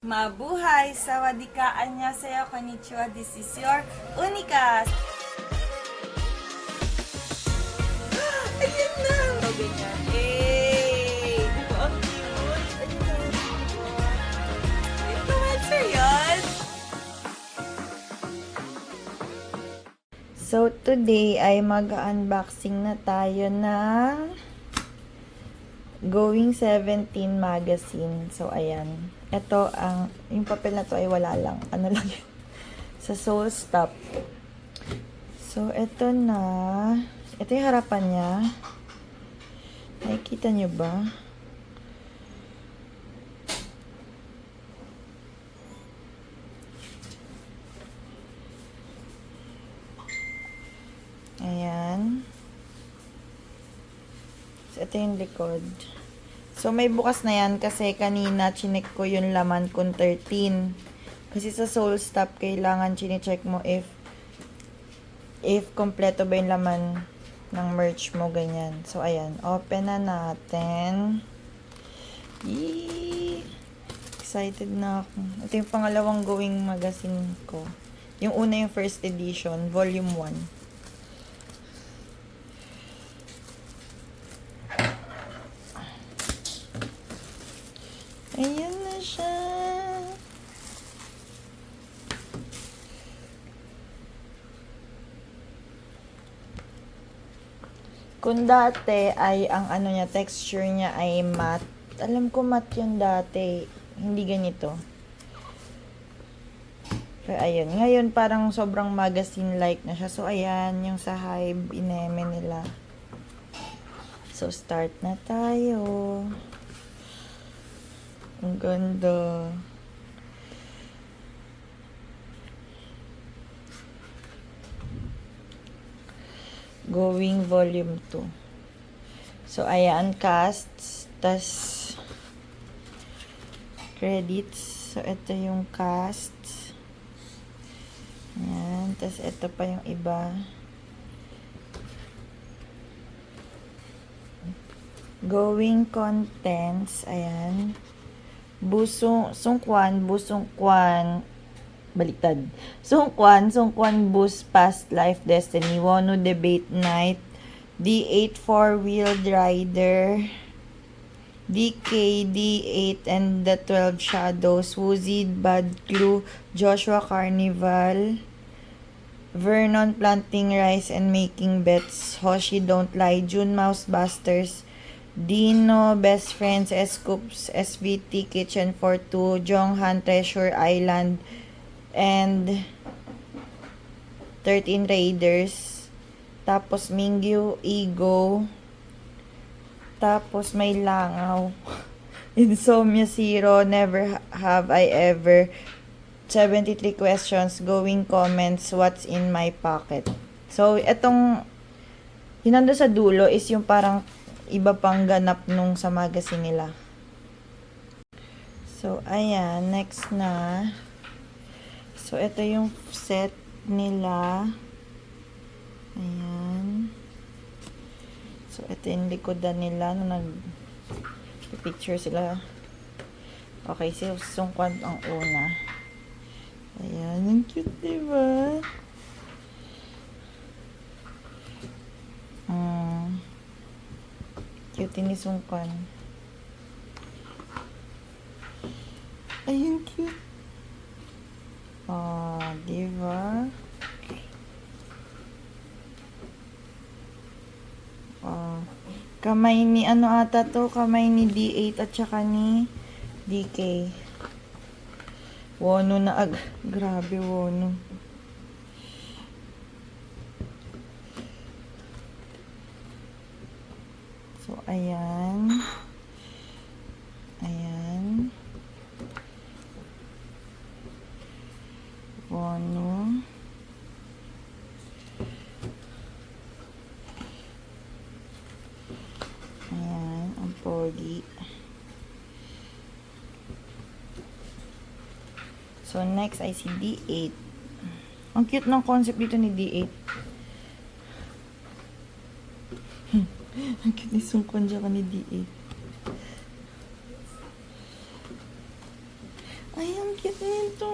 Mabuhay! Sawadika! Annyeonghaseyo! Konnichiwa! This is your Unika! Ayan na! O, ganyan. Hey! Ito ang cute! Ayan na. Influencer yun! So, today ay mag-unboxing na tayo ng Going 17 magazine. So, ayan. Ito, yung papel na to ay wala lang. Ano lang yun? Sa Soul Stop. So, ito na. Ito yung harapan niya. Nakikita nyo ba? Ayan. So, ito yung likod. So, may bukas na yan kasi kanina chinek ko yung laman kung 13. Kasi sa Soul Stop, kailangan chinecheck mo if kompleto ba yung laman ng merch mo, ganyan. So, ayan. Open na natin. Yee! Excited na ako. Ito yung pangalawang Going magazine ko. Yung una yung first edition, volume 1. Ayan na siya. Kung dati ay ang ano niya, texture niya ay matte. Alam ko matte yun dati. Hindi ganito. Pero ayun. Ngayon parang sobrang magazine-like na siya. So ayan, yung sa Hive, ineme nila. So start na tayo. Ang ganda. Going volume 2. So, ayan, casts. Tas, credits. So, ito yung casts. Ayan. Tas, ito pa yung iba. Going contents. Ayan. Busungkwan, baliktad. Sungkwan Boost Past Life Destiny, Wonu Debate Night, D8 Four-Wheeled Rider, DK, D8 and the 12 Shadows, Woozy, Bad Clue, Joshua Carnival, Vernon Planting Rice and Making Bets, Hoshi Don't Lie, June Mouse Busters, Dino, Best Friends, Scoops, SVT, Kitchen for Two, Jonghan, Treasure Island, and 13 Raiders. Tapos Mingyu, Ego. Tapos may Langaw. Insomnia Zero, Never Have I Ever. 73 questions, Going Comments, What's in My Pocket. So, etong yun nando sa dulo is yung parang iba pang ganap nung sa magazine nila. So, ayan. Next na. So, ito yung set nila. Ayan. So, ito yung likodan nila na nag-picture sila. Okay, so, sungkwan ang una. Ayan. Ang cute, diba? Cute ni sungkwan. Ayun, cute. Oh, diba? Oh. Kamay ni, ano ata to? Kamay ni D8 at saka ni DK. Wono na grabe, Wono. So, ayan. Ayan. Wono. Ayan, ang pogi. So, next ay si D8. Ang cute ng concept dito ni D8. Ang cute ni Sungkwan dyan ni D8. Ayan. ang cute nito.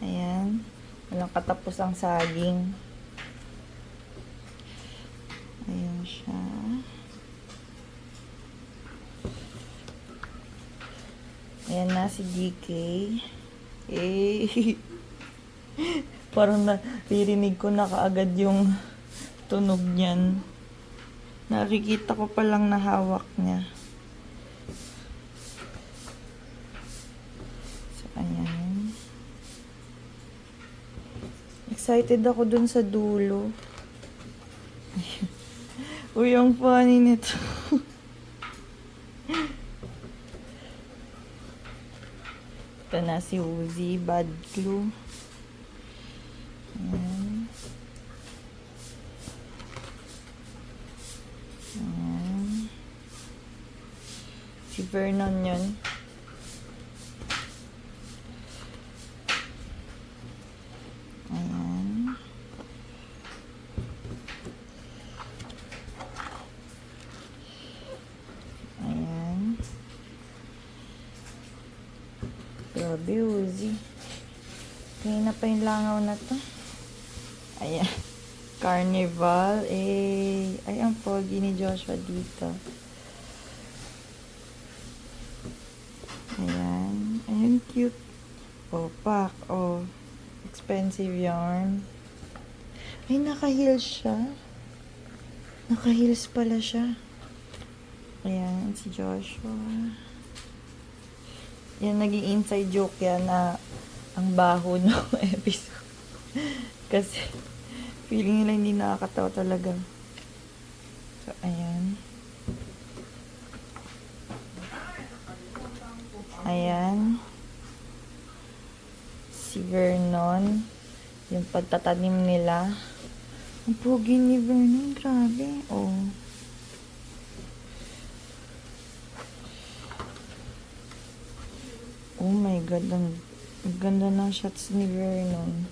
Ayan. Walang katapos ang saging. Ayan siya. Ayan na si DK. Eh. Parang naririnig ko na kaagad yung tunog niyan. Nakikita ko palang na hawak niya. So, ayan. Excited ako dun sa dulo. Uy, ang funny nito. Ito na si Uzi, bad glue. Ayan. Ayan. Si Vernon yun. Ayan. Ayan. Grabe, Uzi. Kaya na pa yung langaw na to. Ayan. Carnival. Eh, ay, ang pogi ni Joshua dito. Ayan. Ayan, cute. Oh, pack. Oh, expensive yarn. Ay, naka-heels siya. Naka-heels pala siya. Ayan, si Joshua. Yan, naging inside joke yan na ang baho ng episode. Kasi, feeling nila hindi nakakatawa talaga. So, ayan. Ayan. Si Vernon. Yung pagtatanim nila. Ang pogi ni Vernon. Grabe. Oh. Oh my God. Ang ganda ng shots ni Vernon.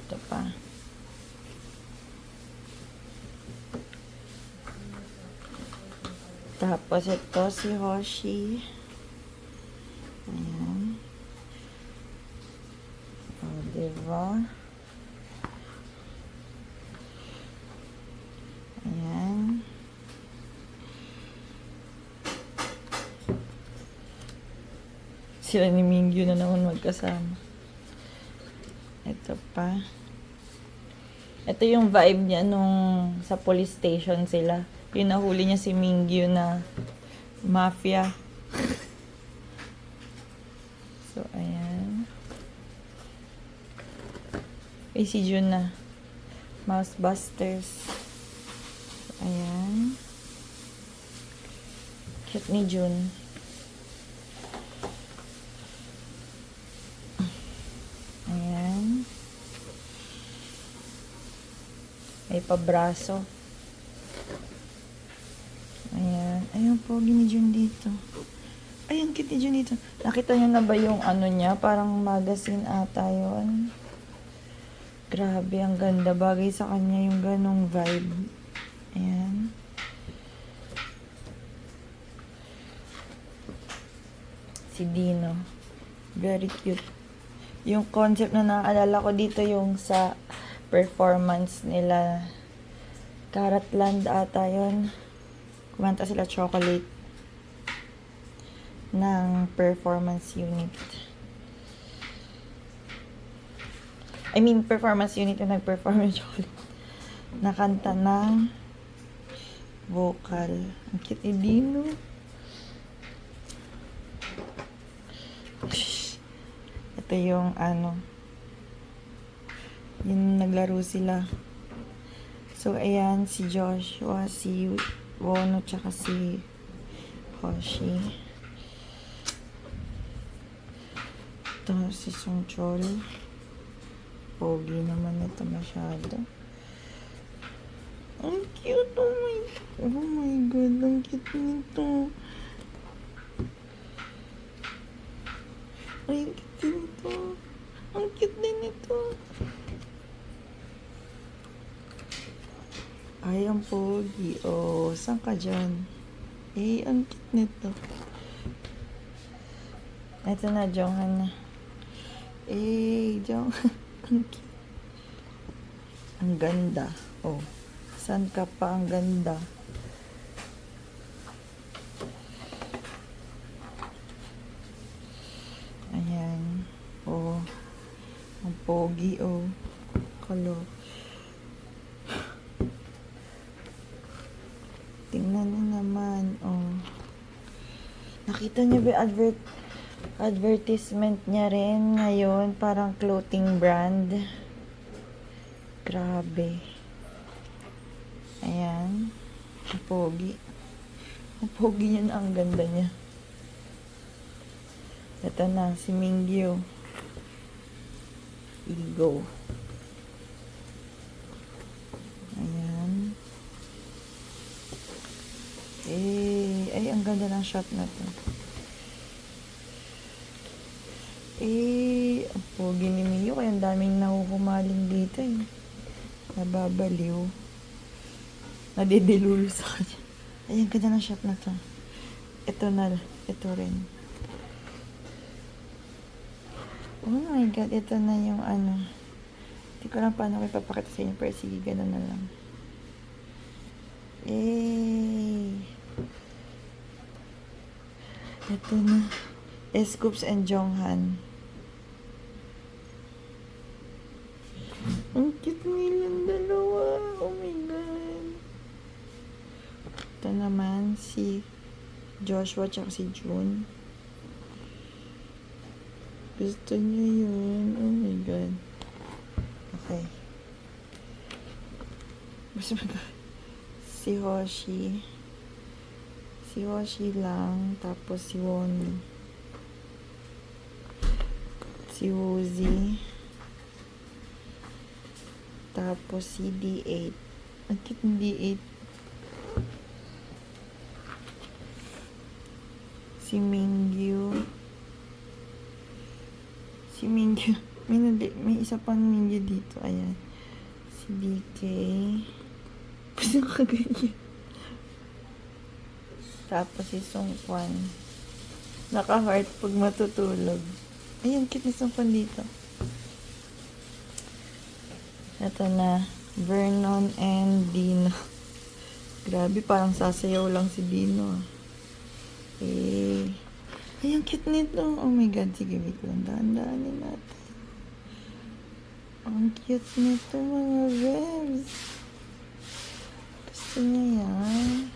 Ito pa. Tapos ito si Hoshi. Ayan. O, diba? Ayan. Sila ni Mingyu na naman magkasama. Ito pa. Ito yung vibe niya nung sa police station sila. Yung nahuli niya si Mingyu na mafia. So, ayan. Ay, si Jun na. Mousebusters. So, ayan. Cute ni Jun. Ayan. May pabraso. Ayan. Ayun po, ni Jun dito. Ay, ang cute ni Jun dito. Nakita niyo na ba yung ano niya? Parang magazine ata yun. Grabe, ang ganda. Bagay sa kanya yung ganong vibe. Ayan. Si Dino. Very cute. Yung concept na naalala ko dito yung sa performance nila. Caratland ata yun. Kumanta sila Chocolate ng performance unit. I mean, performance unit yung nag-perform yung Chocolate. Nakanta ng vocal. Ang cute ni Dino. Ito yung ano, yung naglaro sila. So, ayan, si Joshua, si Wono, tsaka si Hoshi. Ito si Sungchol. Pogi naman ito masyado. Ang cute, oh my God, ang cute nito. Ay, ang cute nito. Ang cute din ito. Ay, ang pogi. Oh, saan ka dyan? Eh, ang cute nito. Ito na, Jonghan na. Jong. Ang ganda. Oh. Saan ka pa? Ang ganda. Ayan. Oh. Ang pogi, oh. Kalo. Tingnan nyo naman, oh. Nakita niyo ba advertisement niya rin ngayon? Parang clothing brand. Grabe. Ayan. Ang pogi. Ang pogi niya na, ang ganda niya. Ito na, si Mingyu. Ego. Ayan. Ay, ang ganda ng shot na to. Ang pogi ni Mingyu, kaya ang daming nahuhumaling dito eh. Nababaliw. Nadidilulo sa kanya. Ay, ang ganda ng shot na to. Ito rin. Oh my God, ito na yung ano. Hindi ko lang paano ko ipapakita sa inyo, pero sige, gano'n na lang. Ito na. Scoops and Jonghan. Ang cute nilang dalawa. Oh my God. Ito naman si Joshua tsaka si June. Gusto niya yun. Oh my God. Okay. Gusto mo ka? Si Hoshi. Si Hoshi lang. Tapos si Won. Si Woozy. Tapos si D8. Ang cute ng D8. Si Mingyu. Si Mingyu. May isa pang Mingyu dito. Ayan. Si DK. Gusto ko kaganyan. Tapos si Songkwan. Naka-heart pag matutulog. Ayan, cute ni Songkwan dito. Ito na. Vernon and Dino. Grabe, parang sasayaw lang si Dino. Ay, ang cute nito. Oh my God, sige, wait lang. Dahan-dahanin natin. Ang cute nito, mga bebs. Gusto niya yan.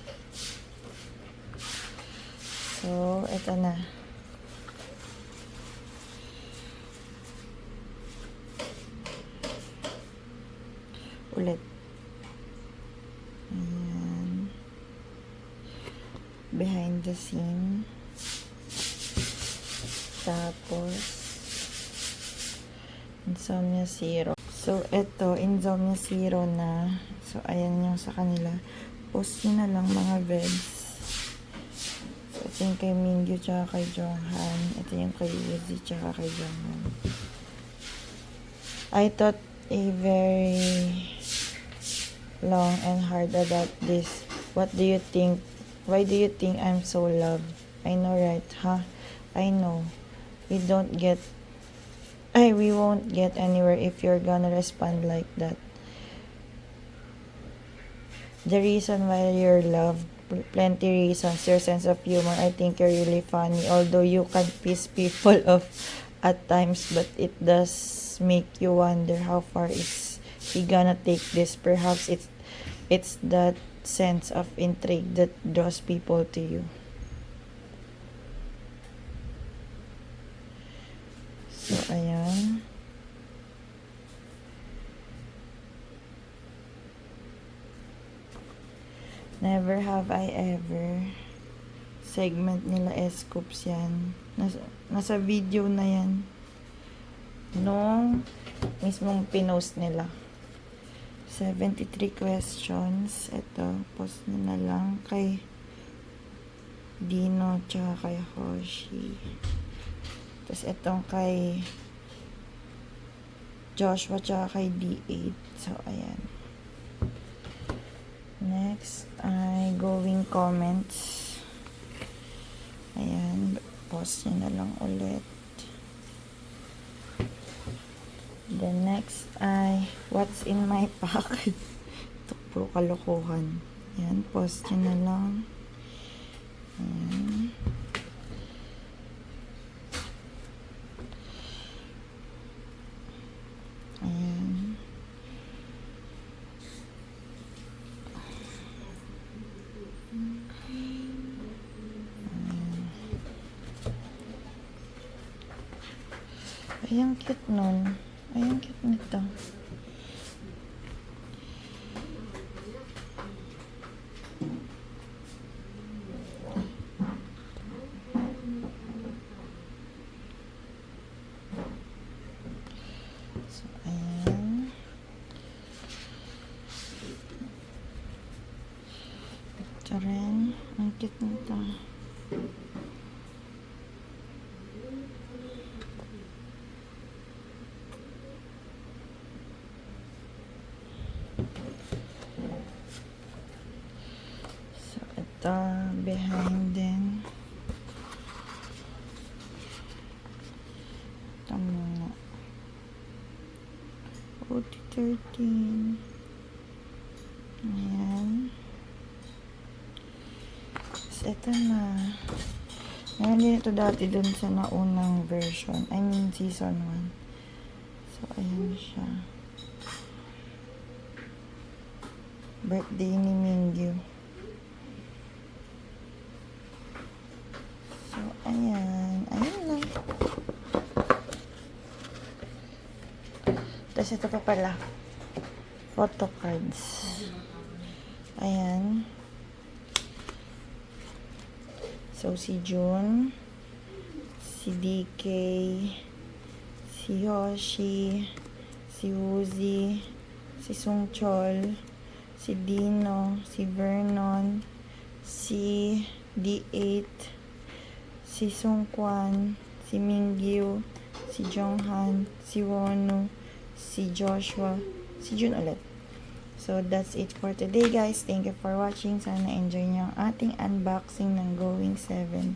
So, eto na. Ulit. Ayan. Behind the scene. Tapos, Insomnia Zero. So, eto, Insomnia Zero na. So, ayan yung sa kanila. Post nyo na lang mga vebs. So, ito yung kay Mingyu tsaka kay Jonghan. Ito yung kay Woozy tsaka kay Jonghan. I thought a very long and hard about this. What do you think? Why do you think I'm so loved? I know, right? Huh? I know. We won't get anywhere if you're gonna respond like that. The reason why you're loved, plenty reasons. Your sense of humor, I think you're really funny. Although you can piss people off at times, but it does make you wonder how far is he gonna take this. Perhaps it's that sense of intrigue that draws people to you. So, ayan. Never have I ever. Segment nila S-Scoops yan. Nasa video na yan. Nung mismong pinost nila. 73 questions. Ito, post nyo na lang kay Dino tsaka kay Hoshi. Tapos itong kay Joshua tsaka kay D8. So, ayan. Next ay going comments. Ayan. Pause nyo na lang ulit. The next ay what's in my pocket. Ito puro kalokohan. Yan, pause nyo na lang. Ayan. Ayan. Ay, ang cute nun. Ay, ang cute nito. So, ayan. Ito rin. Ang cute nito. Ito, behind din. Ito muna. OT13. Ayan. So, ito na. Ngayon din ito dati dun sa naunang version. I mean, season 1. So, ayan siya. Birthday ni Mingyu. So, ayan. Ayan lang. Tapos ito pa pala. Photo cards. Ayan. So, si Jun, si DK, si Yoshi, si Woozy, si Sungchol, si Dino, si Vernon, si D8, si Sungkwan, si Mingyu, si Jonghan, si Wonu, si Joshua, si Jun ulit. So, that's it for today, guys. Thank you for watching. Sana enjoy nyo ang ating unboxing ng Going 17.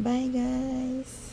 Bye, guys!